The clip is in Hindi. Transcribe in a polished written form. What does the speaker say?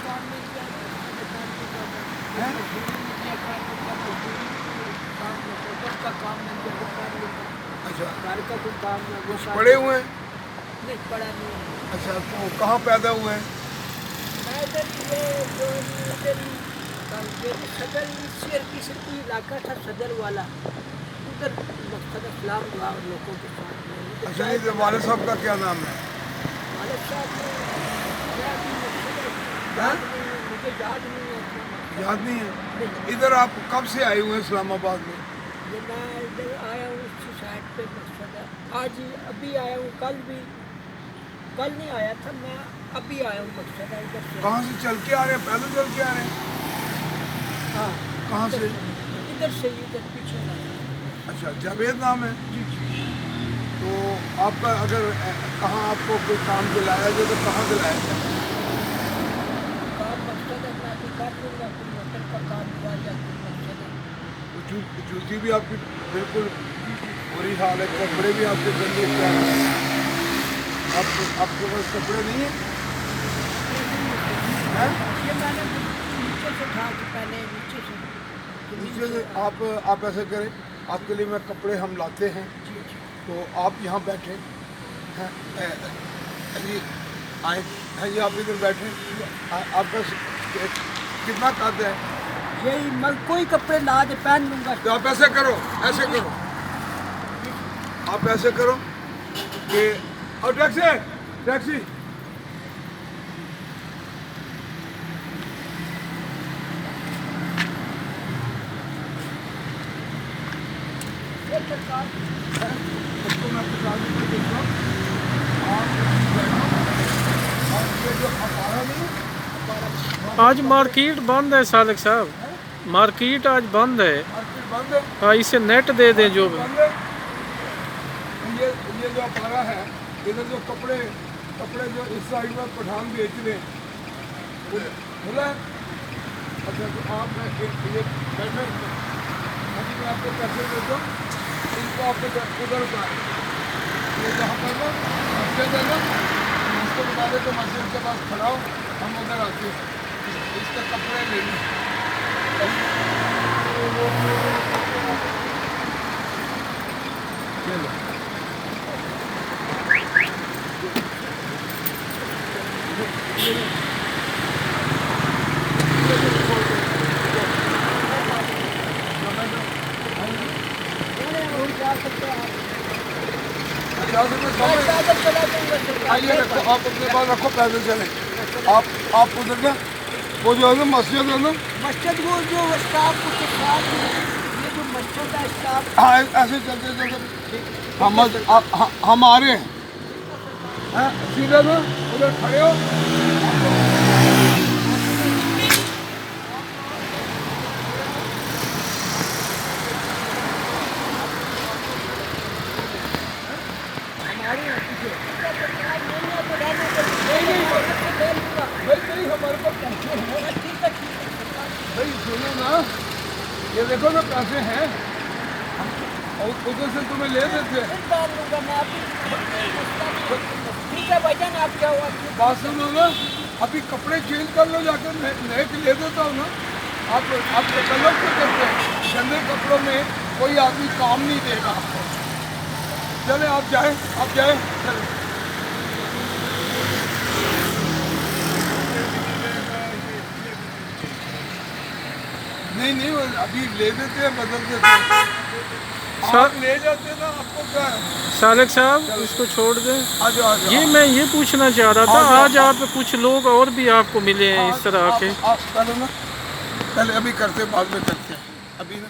काम मिल गया हैं? का काम मिल गया वो कर लूँगा। अच्छा, घर का कोई काम है वो कुछ कर पढ़े लूँगा। हुए हैं? नहीं पढ़ा नहीं है। अच्छा, तो कहाँ पैदा हुए हैं? मैं इधर ये जो इधर मेरी सदर शेर की इलाका था सदर वाला, उधर मकसद इस्लाम दुआ लोगों के साथ में उधर अच्छा, ये वाले साहब का क्या नाम है? वालिद साहब ने क्या कि मकसद हाँ? याद नहीं है, मुझे याद नहीं है अपना मकसद। याद नहीं है? नहीं, इधर आप कब से आए हुए हैं इस्लामाबाद में? ये मैं इधर आया हूँ इस साइड पे मकसद है, आज ही अभी आया हूँ, कल नहीं आया था मैं, अभी आया हूँ मकसद है इधर से। कहाँ से चल के आ रहे हैं? पैदल चल के आ रहे हैं? हाँ कहाँ से? इधर से इधर पीछे ना। अच्छा, जावेद नाम है। जी जी। तो आपका अगर कहाँ आपको कोई काम दिलाया जाए तो कहाँ दिलाया जाए? काम मकसद है मैं भी कर लूँगा, कोई होटल का काम हुआ या कोई मकसद है। तो जूती भी आपकी बिल्कुल बुरी हाल है, कपड़े भी आपके गंदे क्या हैं? आपके पास कपड़े नहीं है? हैं? ये मैंने नीचे से उठा के पहले नीचे से नीचे से आप ऐसे करें, आपके लिए मैं कपड़े हम लाते हैं, जी जी। तो आप यहाँ बैठे हैं, जी आए हैं जी, आप इधर बैठे। आपका कितना कद है? यही मैं कोई कपड़े ला दे पहन लूँगा। तो आप ऐसे करो, ऐसे करो, आप ऐसे करो कि और टैक्सी टैक्सी ये सरकार उसको मैं बता दूँ। आप बैठो, और ये जो हमारा नहीं, आज मार्केट बंद है सालिक साहब, मार्केट आज बंद है। मार्केट बंद है। हाँ, इसे नेट दे दें जो भी। बंद है। ये जो हमारा है, इधर जो कपड़े जो इस साइड में पठान बेच रहे हैं, बोला है? अच्छा, तो आप ये बैठे, अभी मैं आपको पैसे देता हूँ, इनको आपको उधर उतार, ये जहाँ पर ना मस्जिद है ना, इसको बता दे तो मस्जिद के पास खड़ा हो, हम उधर आते हैं, इसके कपड़े लेने। चलो जा सकते हैं आप। मैं आइए पैदल चला जाऊँगा सरकार। रखो, आप अपने पास रखो, पैदल चलें। आप उधर ना वो जो है ना मस्जिद है ना, मस्जिद वो जो स्टाफ के साथ ये जो मस्जिद है स्टाफ। हाँ ऐसे चलते चलते हम आ रहे हैं, सीधे ना उधर खड़े हो। नहीं हमारे पास पैसे हैं भाई, सुनो ना, ये देखो ना पैसे हैं, और उधर से तुम्हें ले देते हैं। ठीक है भाईजान, आप क्या हुआ? बात सुनो ना, अभी कपड़े चेंज कर लो जाकर, नए के ले देता हूँ ना। आप तलब क्यों करते हैं? गंदे कपड़ों में कोई आदमी काम नहीं देगा आपको। चले आप जाए चले। नहीं वो अभी ले देते हैं, बदल देते हैं, आप ले जाते ना, आपको क्या है? सालिक साहब इसको छोड़ दें। आ जाओ। ये मैं ये पूछना चाह रहा था, हाँ, आज आप कुछ लोग और भी आपको मिले हैं इस तरह के? आप करो ना, पहले अभी करते बाद में करते हैं, अभी ना